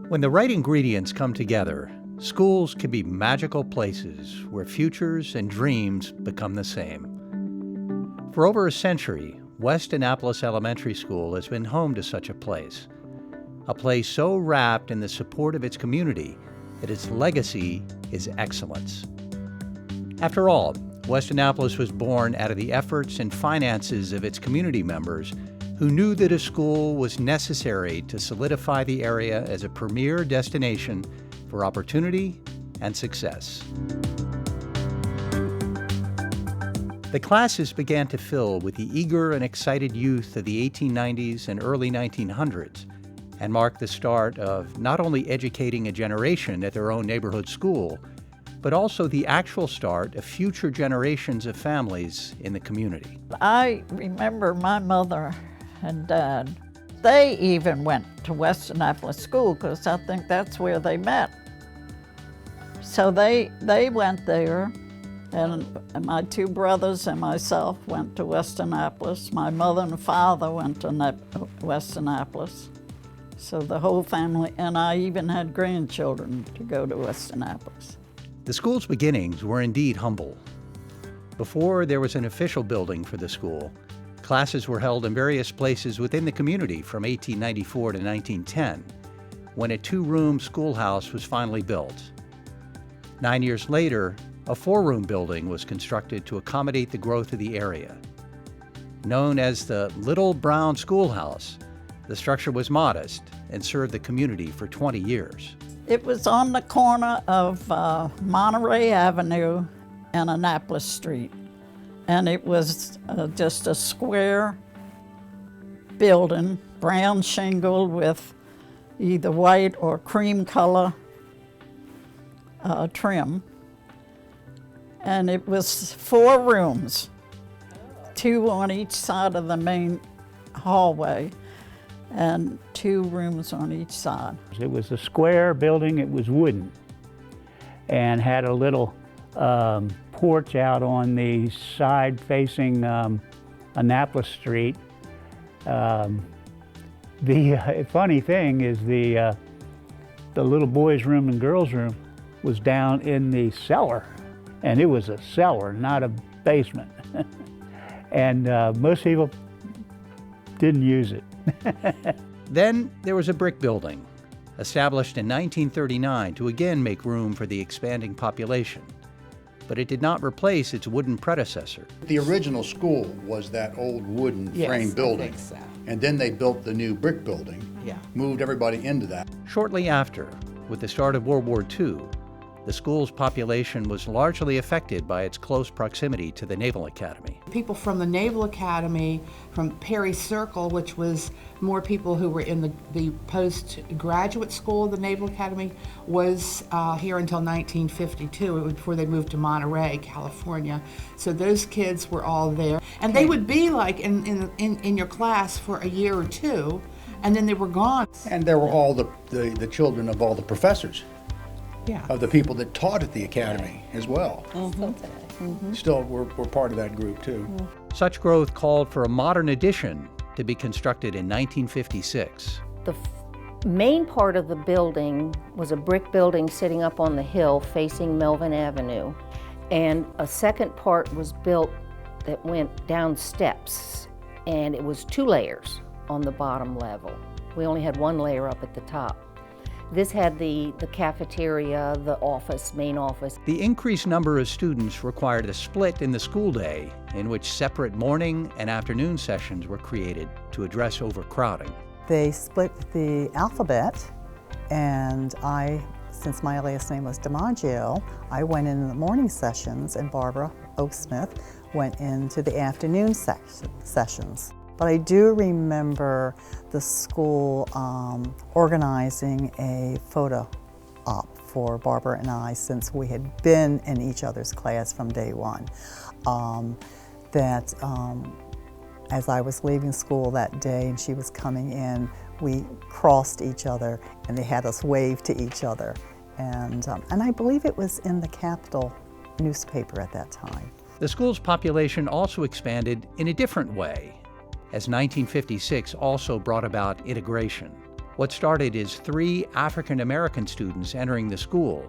When the right ingredients come together, schools can be magical places where futures and dreams become the same. For over a century, West Annapolis Elementary School has been home to such a place so wrapped in the support of its community that its legacy is excellence. After all, West Annapolis was born out of the efforts and finances of its community members who knew that a school was necessary to solidify the area as a premier destination for opportunity and success. The classes began to fill with the eager and excited youth of the 1890s and early 1900s and marked the start of not only educating a generation at their own neighborhood school, but also the actual start of future generations of families in the community. I remember my mother and dad, they even went to West Annapolis School because I think that's where they met. So they went there, and my two brothers and myself went to West Annapolis. My mother and father went to West Annapolis. So the whole family, and I even had grandchildren to go to West Annapolis. The school's beginnings were indeed humble. Before there was an official building for the school, classes were held in various places within the community from 1894 to 1910, when a two-room schoolhouse was finally built. 9 years later, a four-room building was constructed to accommodate the growth of the area. Known as the Little Brown Schoolhouse, the structure was modest and served the community for 20 years. It was on the corner of Monterey Avenue and Annapolis Street. And it was just a square building, brown shingled with either white or cream color trim. And it was 4 rooms, 2 on each side of the main hallway, and 2 rooms on each side. It was a square building, it was wooden, and had a little porch out on the side facing Annapolis Street. The funny thing is the little boys' room and girls' room was down in the cellar, and it was a cellar, not a basement. And most people didn't use it. Then there was a brick building, established in 1939 to again make room for the expanding population. But it did not replace its wooden predecessor. The original school was that old wooden frame building. I think so. And then they built the new brick building, moved everybody into that. Shortly after, with the start of World War II, the school's population was largely affected by its close proximity to the Naval Academy. People from the Naval Academy, from Perry Circle, which was more people who were in the postgraduate school of the Naval Academy, was here until 1952, before they moved to Monterey, California. So those kids were all there. And they would be like in your class for a year or two, and then they were gone. And there were all the children of all the professors. Yeah. Of the people that taught at the academy as well. Still, we're part of that group too. Such growth called for a modern addition to be constructed in 1956. The main part of the building was a brick building sitting up on the hill facing Melvin Avenue. And a second part was built that went down steps, and it was 2 layers on the bottom level. We only had 1 layer up at the top. This had the cafeteria, the office, main office. The increased number of students required a split in the school day in which separate morning and afternoon sessions were created to address overcrowding. They split the alphabet, and since my last name was DiMaggio, I went in the morning sessions and Barbara Oaksmith went into the afternoon sessions. But I do remember the school organizing a photo op for Barbara and I, since we had been in each other's class from day one. As I was leaving school that day and she was coming in, we crossed each other and they had us wave to each other. And I believe it was in the Capital newspaper at that time. The school's population also expanded in a different way, as 1956 also brought about integration. What started as 3 African American students entering the school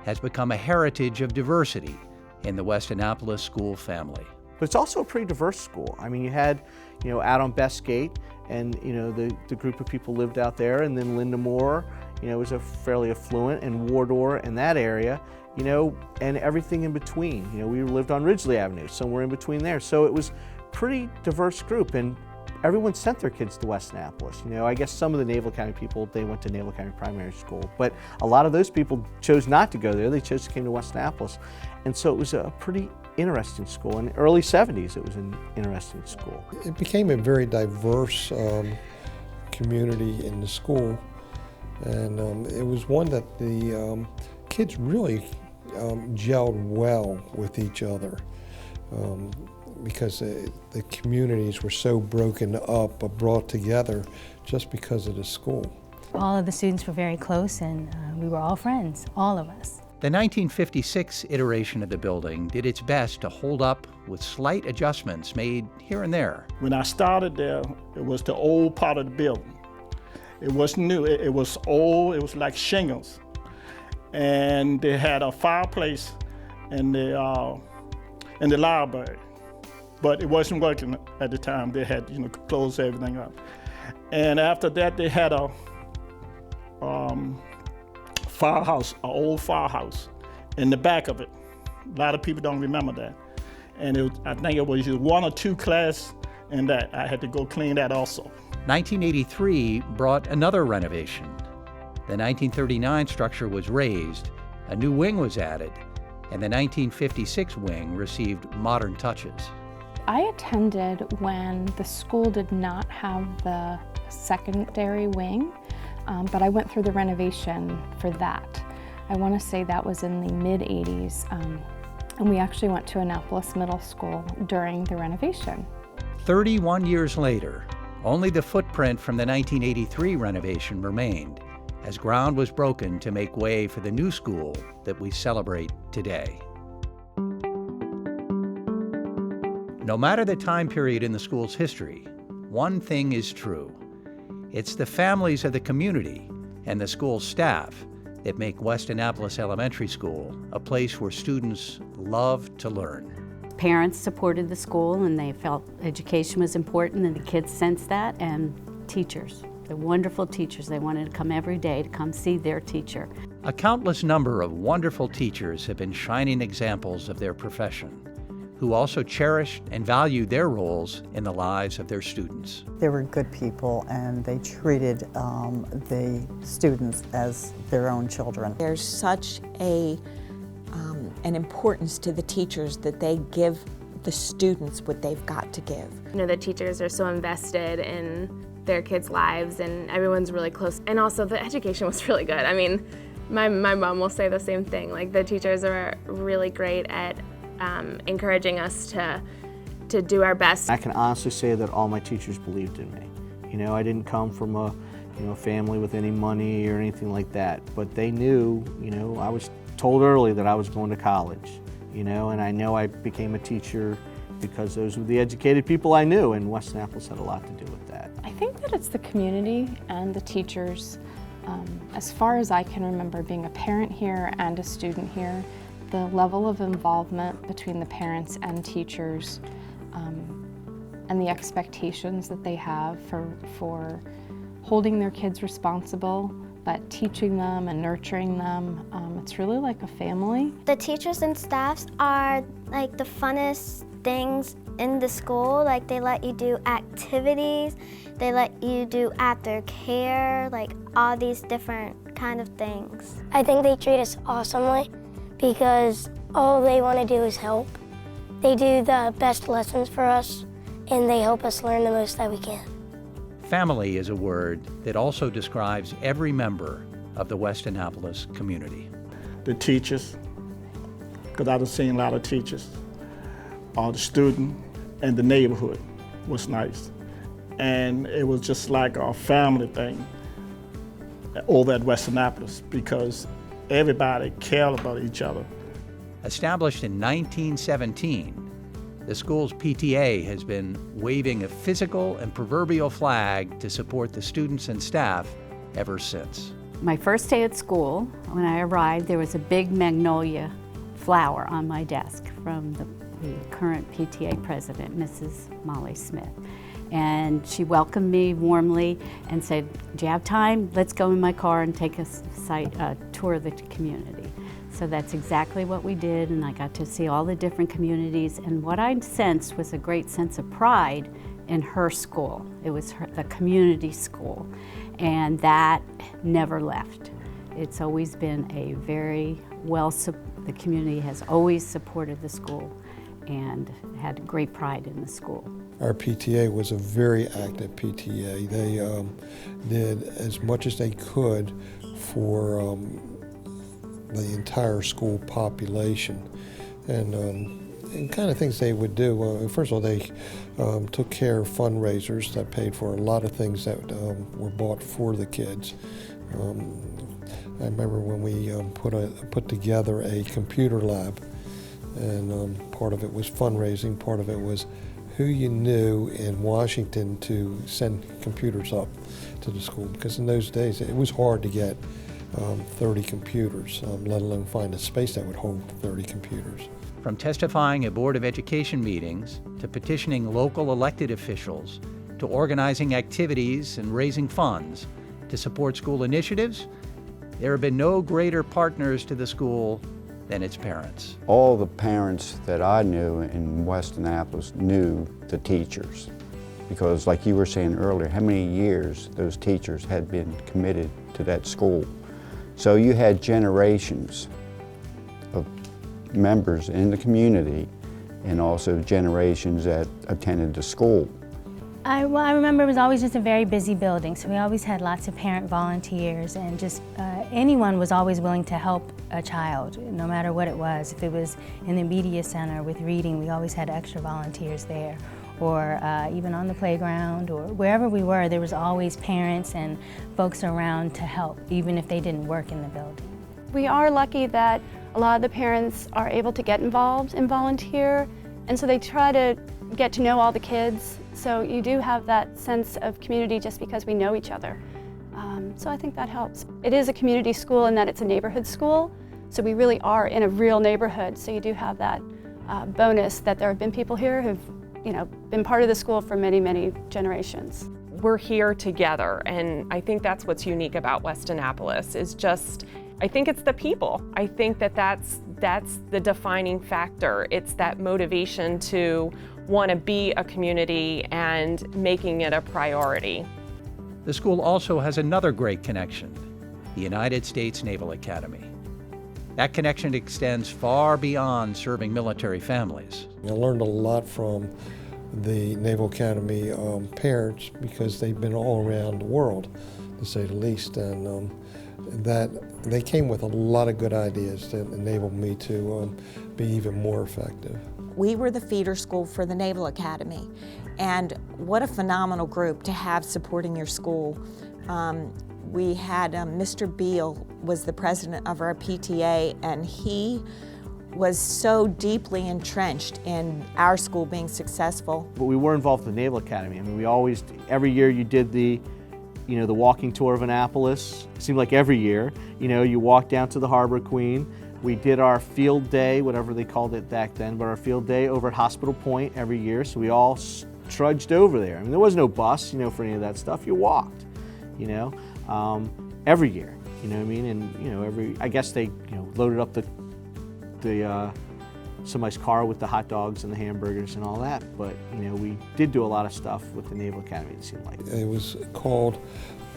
has become a heritage of diversity in the West Annapolis school family. But it's also a pretty diverse school. I mean, you had, out on Bestgate, and, the group of people lived out there, and then Linda Moore, was a fairly affluent, and Wardour in that area, and everything in between. We lived on Ridgely Avenue, somewhere in between there. So it was a pretty diverse group, and everyone sent their kids to West Annapolis. I guess some of the Naval Academy people, they went to Naval Academy Primary School, but a lot of those people chose not to go there. They chose to come to West Annapolis. And so it was a pretty interesting school. In the early 70s, it was an interesting school. It became a very diverse community in the school, and it was one that the kids really gelled well with each other. Because the communities were so broken up or brought together just because of the school. All of the students were very close, and we were all friends, all of us. The 1956 iteration of the building did its best to hold up with slight adjustments made here and there. When I started there, it was the old part of the building. It wasn't new, it was old, it was like shingles. And they had a fireplace in the library. But it wasn't working at the time. They had, closed everything up. And after that, they had a firehouse, an old firehouse in the back of it. A lot of people don't remember that. And I think it was just 1 or 2 classes, and that I had to go clean that also. 1983 brought another renovation. The 1939 structure was raised, a new wing was added, and the 1956 wing received modern touches. I attended when the school did not have the secondary wing, but I went through the renovation for that. I want to say that was in the mid-'80s, and we actually went to Annapolis Middle School during the renovation. 31 years later, only the footprint from the 1983 renovation remained, as ground was broken to make way for the new school that we celebrate today. No matter the time period in the school's history, one thing is true. It's the families of the community and the school staff that make West Annapolis Elementary School a place where students love to learn. Parents supported the school, and they felt education was important, and the kids sensed that, and teachers. They're wonderful teachers. They wanted to come every day to come see their teacher. A countless number of wonderful teachers have been shining examples of their profession, who also cherished and valued their roles in the lives of their students. They were good people, and they treated the students as their own children. There's such an importance to the teachers that they give the students what they've got to give. The teachers are so invested in their kids' lives, and everyone's really close. And also the education was really good. I mean, my mom will say the same thing. Like, the teachers are really great at encouraging us to do our best. I can honestly say that all my teachers believed in me. I didn't come from a family with any money or anything like that, but they knew, I was told early that I was going to college, and I know I became a teacher because those were the educated people I knew, and West Annapolis had a lot to do with that. I think that it's the community and the teachers. As far as I can remember being a parent here and a student here, the level of involvement between the parents and teachers and the expectations that they have for holding their kids responsible, but teaching them and nurturing them, it's really like a family. The teachers and staffs are like the funnest things in the school. Like, they let you do activities, they let you do aftercare, like all these different kind of things. I think they treat us awesomely because all they want to do is help. They do the best lessons for us, and they help us learn the most that we can. Family is a word that also describes every member of the West Annapolis community. The teachers, because I've seen a lot of teachers, all the student, and the neighborhood was nice. And it was just like a family thing over at West Annapolis because everybody cared about each other. Established in 1917, the school's PTA has been waving a physical and proverbial flag to support the students and staff ever since. My first day at school, when I arrived, there was a big magnolia flower on my desk from the current PTA president, Mrs. Molly Smith. And she welcomed me warmly and said, "Do you have time? Let's go in my car and take a tour of the community." So that's exactly what we did, and I got to see all the different communities. And what I sensed was a great sense of pride in her school. It was the community school, and that never left. It's always been a very the community has always supported the school and had great pride in the school. Our PTA was a very active PTA. They did as much as they could for the entire school population, and kind of things they would do. First of all, they took care of fundraisers that paid for a lot of things that were bought for the kids. I remember when we put together a computer lab, and part of it was fundraising, part of it was who you knew in Washington to send computers up to the school, because in those days it was hard to get 30 computers, let alone find a space that would hold 30 computers. From testifying at Board of Education meetings, to petitioning local elected officials, to organizing activities and raising funds to support school initiatives, there have been no greater partners to the school than its parents. All the parents that I knew in West Annapolis knew the teachers, because like you were saying earlier, how many years those teachers had been committed to that school. So you had generations of members in the community and also generations that attended the school. I remember it was always just a very busy building, so we always had lots of parent volunteers, and just anyone was always willing to help a child, no matter what it was. If it was in the media center with reading, we always had extra volunteers there, or even on the playground, or wherever we were, there was always parents and folks around to help, even if they didn't work in the building. We are lucky that a lot of the parents are able to get involved and volunteer, and so they try to get to know all the kids. So you do have that sense of community just because we know each other. So I think that helps. It is a community school in that it's a neighborhood school, so we really are in a real neighborhood. So you do have that bonus that there have been people here who've been part of the school for many, many generations. We're here together, and I think that's what's unique about West Annapolis is just, I think it's the people. I think that's the defining factor. It's that motivation to want to be a community and making it a priority. The school also has another great connection, the United States Naval Academy. That connection extends far beyond serving military families. I learned a lot from the Naval Academy parents, because they've been all around the world, to say the least, and that they came with a lot of good ideas that enabled me to be even more effective. We were the feeder school for the Naval Academy, and what a phenomenal group to have supporting your school. We had Mr. Beal was the president of our PTA, and he was so deeply entrenched in our school being successful. But we were involved with the Naval Academy. I mean, we always, every year you did the walking tour of Annapolis. It seemed like every year, you walked down to the Harbor Queen. We did our field day, whatever they called it back then, but our field day over at Hospital Point every year. So we all trudged over there. I mean, there was no bus, for any of that stuff. You walked, every year. You know what I mean? And I guess they, loaded up the somebody's car with the hot dogs and the hamburgers and all that. But we did do a lot of stuff with the Naval Academy. It seemed like it was called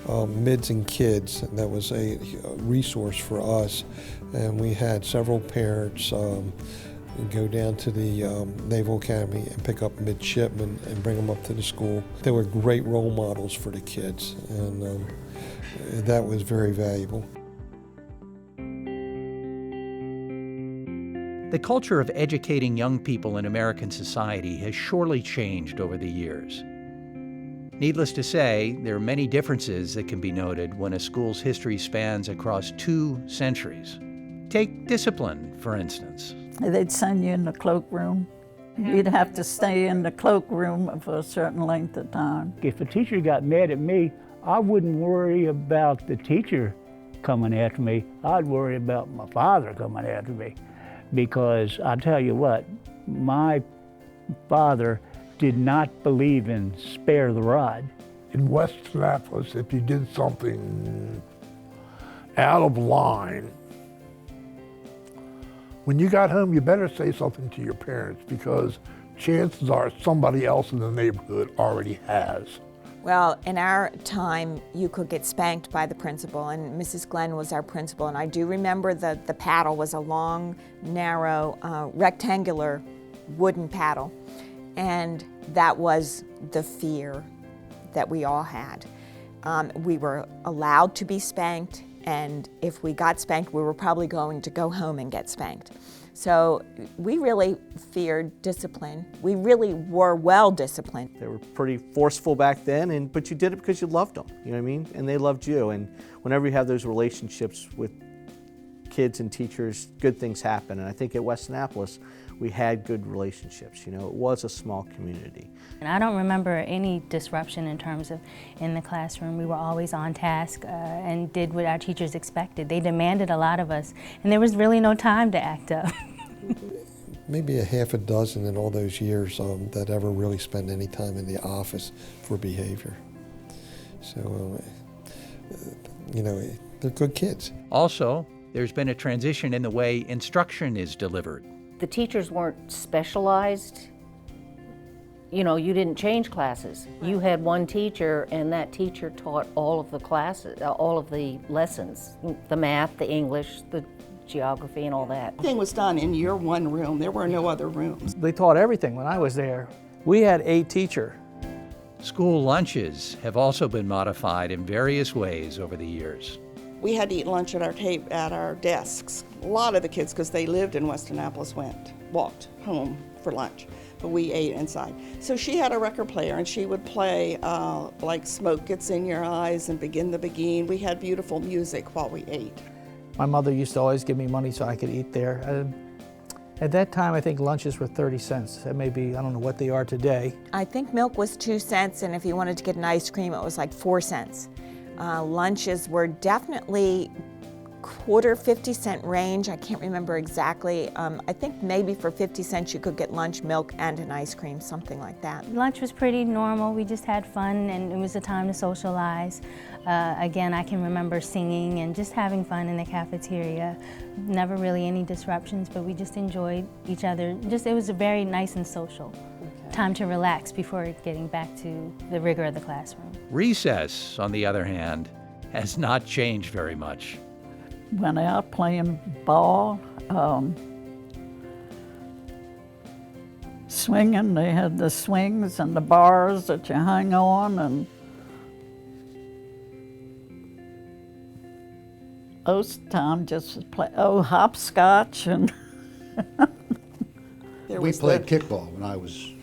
Mids and Kids, and that was a resource for us. And we had several parents go down to the Naval Academy and pick up midshipmen and bring them up to the school. They were great role models for the kids, and that was very valuable. The culture of educating young people in American society has surely changed over the years. Needless to say, there are many differences that can be noted when a school's history spans across 2 centuries. Take discipline, for instance. They'd send you in the cloakroom. You'd have to stay in the cloakroom for a certain length of time. If a teacher got mad at me, I wouldn't worry about the teacher coming after me. I'd worry about my father coming after me. Because I tell you what, my father did not believe in spare the rod. In West Annapolis, if you did something out of line, when you got home, you better say something to your parents, because chances are somebody else in the neighborhood already has. Well, in our time, you could get spanked by the principal, and Mrs. Glenn was our principal, and I do remember the paddle was a long, narrow, rectangular wooden paddle, and that was the fear that we all had. We were allowed to be spanked, and if we got spanked, we were probably going to go home and get spanked. So we really feared discipline. We really were well disciplined. They were pretty forceful back then, but you did it because you loved them, you know what I mean? And they loved you. And whenever you have those relationships with kids and teachers, good things happen. And I think at West Annapolis, we had good relationships. You know, it was a small community. And I don't remember any disruption in terms of in the classroom. We were always on task and did what our teachers expected. They demanded a lot of us, and there was really no time to act up. Maybe a half a dozen in all those years that ever really spent any time in the office for behavior. So, you know, they're good kids. Also, there's been a transition in the way instruction is delivered. The teachers weren't specialized. You know, you didn't change classes. You had one teacher, and that teacher taught all of the classes, all of the lessons, the math, the English, the geography, and all that. Everything was done in your one room. There were no other rooms. They taught everything when I was there. We had a teacher. School lunches have also been modified in various ways over the years. We had to eat lunch at our desks. A lot of the kids, because they lived in West Annapolis, walked home for lunch, but we ate inside. So she had a record player, and she would play like Smoke Gets in Your Eyes and Begin the Beguine. We had beautiful music while we ate. My mother used to always give me money so I could eat there. At that time, I think lunches were 30 cents. That may be, I don't know what they are today. I think milk was 2 cents, and if you wanted to get an ice cream, it was like 4 cents. Lunches were definitely quarter 50-cent range. I can't remember exactly. I think maybe for 50 cents you could get lunch, milk, and an ice cream, something like that. Lunch was pretty normal. We just had fun, and it was a time to socialize. Again, I can remember singing and just having fun in the cafeteria. Never really any disruptions, but we just enjoyed each other. It was a very nice and social time to relax before getting back to the rigor of the classroom. Recess, on the other hand, has not changed very much. Went out playing ball, swinging. They had the swings and the bars that you hang on, and most time just play hopscotch and. We played kickball when I was.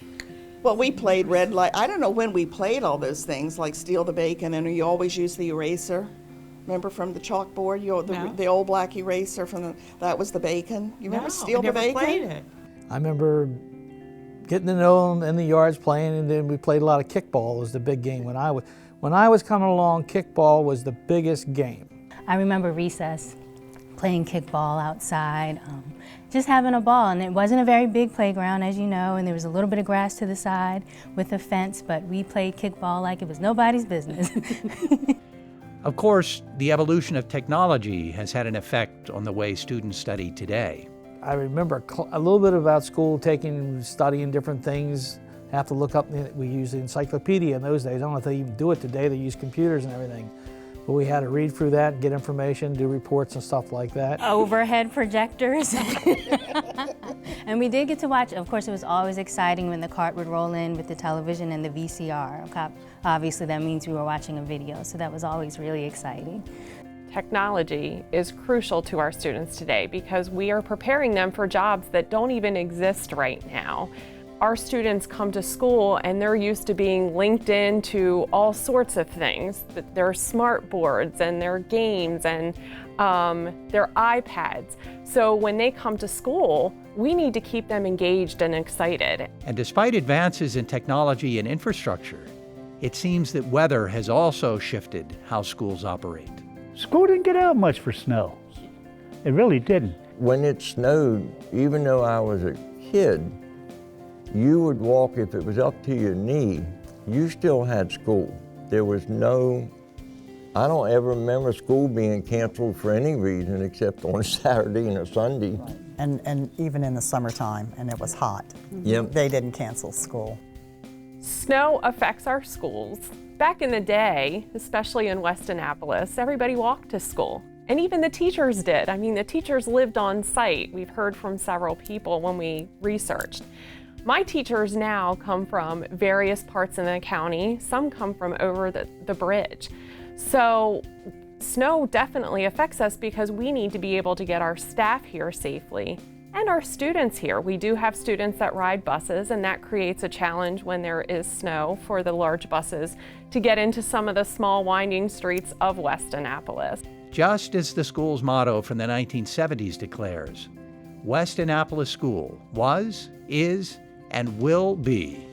Well, we played red light. I don't know when we played all those things, like steal the bacon, and you always use the eraser. Remember from the chalkboard, the old black eraser that was the bacon. You remember steal the bacon? Played it. I remember getting to know them in the yards playing, and then we played a lot of kickball. Was the big game when I was coming along. Kickball was the biggest game. I remember recess, playing kickball outside, just having a ball. And it wasn't a very big playground, as you know, and there was a little bit of grass to the side with a fence, but we played kickball like it was nobody's business. Of course, the evolution of technology has had an effect on the way students study today. I remember a little bit about school, studying different things. Have to look up, we used the encyclopedia in those days. I don't know if they even do it today, they use computers and everything. But we had to read through that, get information, do reports and stuff like that. Overhead projectors. And we did get to watch, of course it was always exciting when the cart would roll in with the television and the VCR. Obviously that means we were watching a video, so that was always really exciting. Technology is crucial to our students today because we are preparing them for jobs that don't even exist right now. Our students come to school and they're used to being linked into all sorts of things. Their smart boards and their games and their iPads. So when they come to school, we need to keep them engaged and excited. And despite advances in technology and infrastructure, it seems that weather has also shifted how schools operate. School didn't get out much for snow. It really didn't. When it snowed, even though I was a kid, you would walk, if it was up to your knee, you still had school. There was no, I don't ever remember school being canceled for any reason except on a Saturday and a Sunday. And even in the summertime, and it was hot. Yep. They didn't cancel school. Snow affects our schools. Back in the day, especially in West Annapolis, everybody walked to school. And even the teachers did. I mean, the teachers lived on site. We've heard from several people when we researched. My teachers now come from various parts in the county. Some come from over the bridge. So snow definitely affects us because we need to be able to get our staff here safely and our students here. We do have students that ride buses, and that creates a challenge when there is snow for the large buses to get into some of the small winding streets of West Annapolis. Just as the school's motto from the 1970s declares, West Annapolis School was, is, and will be.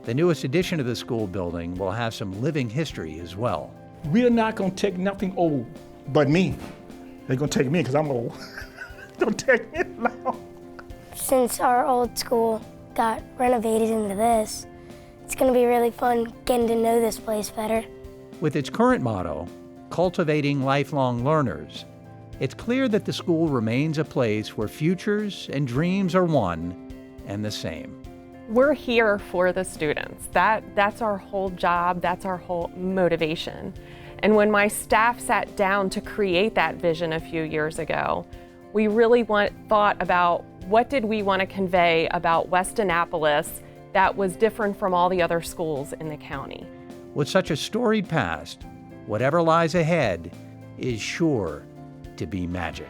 The newest addition to the school building will have some living history as well. We're not going to take nothing old but me. They're going to take me because I'm old. Don't take me long. Since our old school got renovated into this, it's going to be really fun getting to know this place better. With its current motto, cultivating lifelong learners, it's clear that the school remains a place where futures and dreams are one and the same. We're here for the students. That's our whole job, that's our whole motivation. And when my staff sat down to create that vision a few years ago, we really thought about what did we want to convey about West Annapolis that was different from all the other schools in the county. With such a storied past, whatever lies ahead is sure to be magic.